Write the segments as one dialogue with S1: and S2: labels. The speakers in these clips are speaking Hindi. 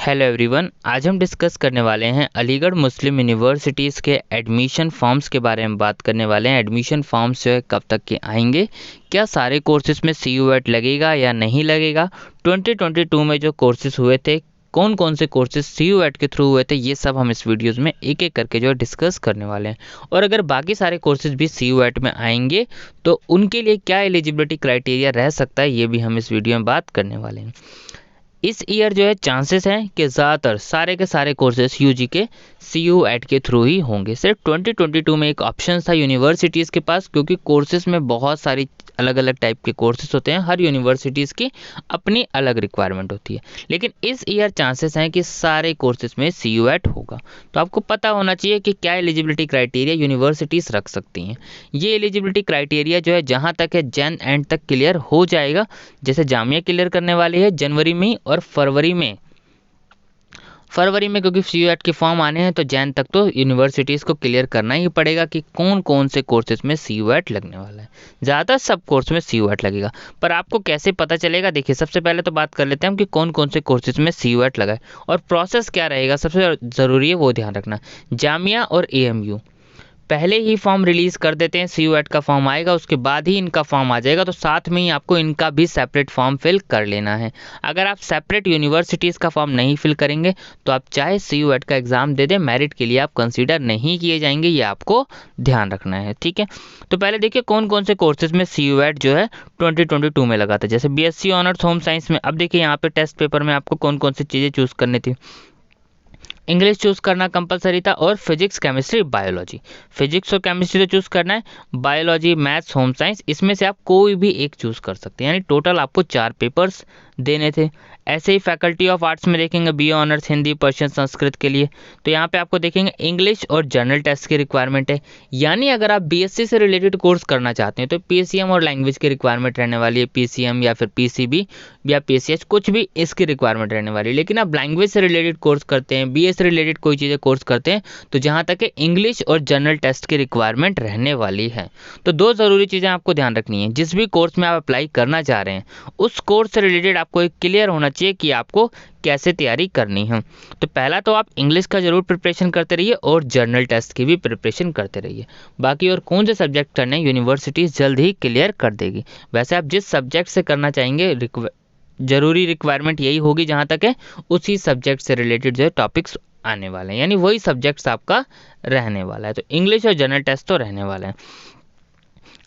S1: हेलो एवरीवन, आज हम डिस्कस करने वाले हैं अलीगढ़ मुस्लिम यूनिवर्सिटीज़ के एडमिशन फॉर्म्स के बारे में बात करने वाले हैं। एडमिशन फॉर्म्स जो है कब तक के आएंगे, क्या सारे कोर्सेज में CUET लगेगा या नहीं लगेगा, 2022 में जो कोर्सेज हुए थे कौन कौन से कोर्सेज CUET के थ्रू हुए थे, ये सब हम इस वीडियोज़ में एक एक करके जो है डिस्कस करने वाले हैं। और अगर बाकी सारे कोर्सेज भी CUET में आएंगे तो उनके लिए क्या एलिजिबिलिटी क्राइटेरिया रह सकता है, ये भी हम इस वीडियो में बात करने वाले हैं। इस ईयर जो है चांसेस हैं कि ज़्यादातर सारे के सारे कोर्सेज UG के CUET के थ्रू ही होंगे। सिर्फ 2022 में एक ऑप्शन था यूनिवर्सिटीज़ के पास, क्योंकि कोर्सेज में बहुत सारी अलग अलग टाइप के कोर्सेज होते हैं, हर यूनिवर्सिटीज़ की अपनी अलग रिक्वायरमेंट होती है। लेकिन इस ईयर चांसेस हैं कि सारे कोर्सेज में CUET होगा। तो आपको पता होना चाहिए कि क्या एलिजिबिलिटी क्राइटेरिया यूनिवर्सिटीज़ रख सकती हैं। ये एलिजिबिलिटी क्राइटेरिया जो है जहाँ तक है जन एंड तक क्लियर हो जाएगा। जैसे जामिया क्लियर करने वाली है जनवरी में और फरवरी में क्योंकि CUET के फॉर्म आने हैं, तो जैन तक तो यूनिवर्सिटीज़ को क्लियर करना ही पड़ेगा कि कौन कौन से कोर्सेज में CUET लगने वाला है। ज़्यादातर सब कोर्स में CUET लगेगा, पर आपको कैसे पता चलेगा, देखिए सबसे पहले तो बात कर लेते हैं हम कि कौन कौन से कोर्सेज में CUET लगा है और प्रोसेस क्या रहेगा। सबसे ज़रूरी है वो ध्यान रखना, जामिया और AMU पहले ही फॉर्म रिलीज़ कर देते हैं। CUET का फॉर्म आएगा उसके बाद ही इनका फॉर्म आ जाएगा, तो साथ में ही आपको इनका भी सेपरेट फॉर्म फिल कर लेना है। अगर आप सेपरेट यूनिवर्सिटीज़ का फॉर्म नहीं फिल करेंगे तो आप चाहे CUET का एग्ज़ाम दे दें, मेरिट के लिए आप कंसीडर नहीं किए जाएंगे, ये आपको ध्यान रखना है। ठीक है, तो पहले देखिए कौन कौन से कोर्सेज में CUET जो है 2022 में लगा था। जैसे BSc ऑनर्स होम साइंस में, अब देखिए यहाँ पे टेस्ट पेपर में आपको कौन कौन सी चीज़ें चूज़ करनी थी। इंग्लिश चूज़ करना कंपलसरी था और फिजिक्स केमिस्ट्री बायोलॉजी, फिजिक्स और केमिस्ट्री तो चूज़ करना है, बायोलॉजी मैथ्स होम साइंस इसमें से आप कोई भी एक चूज़ कर सकते हैं। यानी टोटल आपको 4 पेपर्स देने थे। ऐसे ही फैकल्टी ऑफ आर्ट्स में देखेंगे BA honours Hindi Persian Sanskrit के लिए, तो यहाँ पे आपको देखेंगे इंग्लिश और जनरल टेस्ट की रिक्वायरमेंट है। यानी अगर आप BSc से रिलेटेड कोर्स करना चाहते हैं तो PCM और लैंग्वेज की रिक्वायरमेंट रहने वाली है, PCM या फिर PCB या PCH कुछ भी इसकी रिक्वायरमेंट रहने वाली है। लेकिन आप लैंग्वेज से रिलेटेड कोर्स करते हैं, BA से रिलेटेड कोई चीज़ें कोर्स करते हैं, तो जहाँ तक है इंग्लिश और जनरल टेस्ट की रिक्वायरमेंट रहने वाली है। तो 2 ज़रूरी चीज़ें आपको ध्यान रखनी है। जिस भी कोर्स में आप अप्लाई करना चाह रहे हैं उस कोर्स से रिलेटेड आपको एक क्लियर होना चाहिए कि आपको कैसे तैयारी करनी है। तो पहला तो आप इंग्लिश का जरूर प्रिपरेशन करते रहिए और जर्नल टेस्ट की भी प्रिपरेशन करते रहिए। बाकी और कौन से सब्जेक्ट करने हैं यूनिवर्सिटीज़ जल्द ही क्लियर कर देगी। वैसे आप जिस सब्जेक्ट से करना चाहेंगे जरूरी रिक्वायरमेंट यही होगी, जहाँ तक है उसी सब्जेक्ट से रिलेटेड जो है टॉपिक्स आने वाले हैं, यानी वही सब्जेक्ट्स आपका रहने वाला है। तो इंग्लिश और जनरल टेस्ट तो रहने वाले हैं।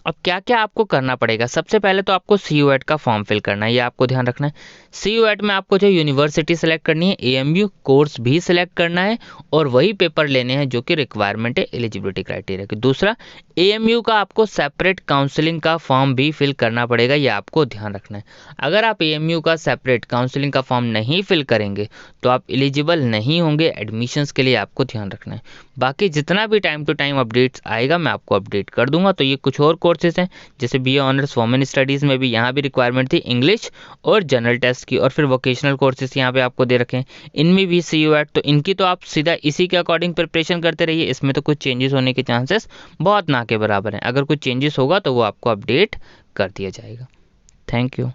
S1: अब क्या क्या आपको करना पड़ेगा, सबसे पहले तो आपको CUET का फॉर्म फिल करना है, ये आपको ध्यान रखना है। CUET में आपको जो यूनिवर्सिटी सेलेक्ट करनी है, AMU कोर्स भी सिलेक्ट करना है और वही पेपर लेने हैं जो कि रिक्वायरमेंट है एलिजिबिलिटी क्राइटेरिया की। दूसरा, AMU का आपको सेपरेट काउंसलिंग का फॉर्म भी फिल करना पड़ेगा, ये आपको ध्यान रखना है। अगर आप AMU का सेपरेट काउंसलिंग का फॉर्म नहीं फिल करेंगे तो आप एलिजिबल नहीं होंगे एडमिशन्स के लिए, आपको ध्यान रखना है। बाकी जितना भी टाइम टू टाइम अपडेट्स आएगा मैं आपको अपडेट कर दूंगा। तो ये कुछ और कोर्सेज हैं, जैसे BA ऑनर्स वुमेन स्टडीज़ में भी यहाँ भी रिक्वायरमेंट थी इंग्लिश और जनरल टेस्ट की, और फिर वोकेशनल कोर्सेज यहाँ पे आपको दे रखे हैं, इनमें भी CUET। तो इनकी तो आप सीधा इसी के अकॉर्डिंग प्रिपरेशन करते रहिए, इसमें तो कुछ चेंजेस होने के चांसेस बहुत ना के बराबर हैं। अगर कुछ चेंजेस होगा तो वो आपको अपडेट कर दिया जाएगा। Thank you.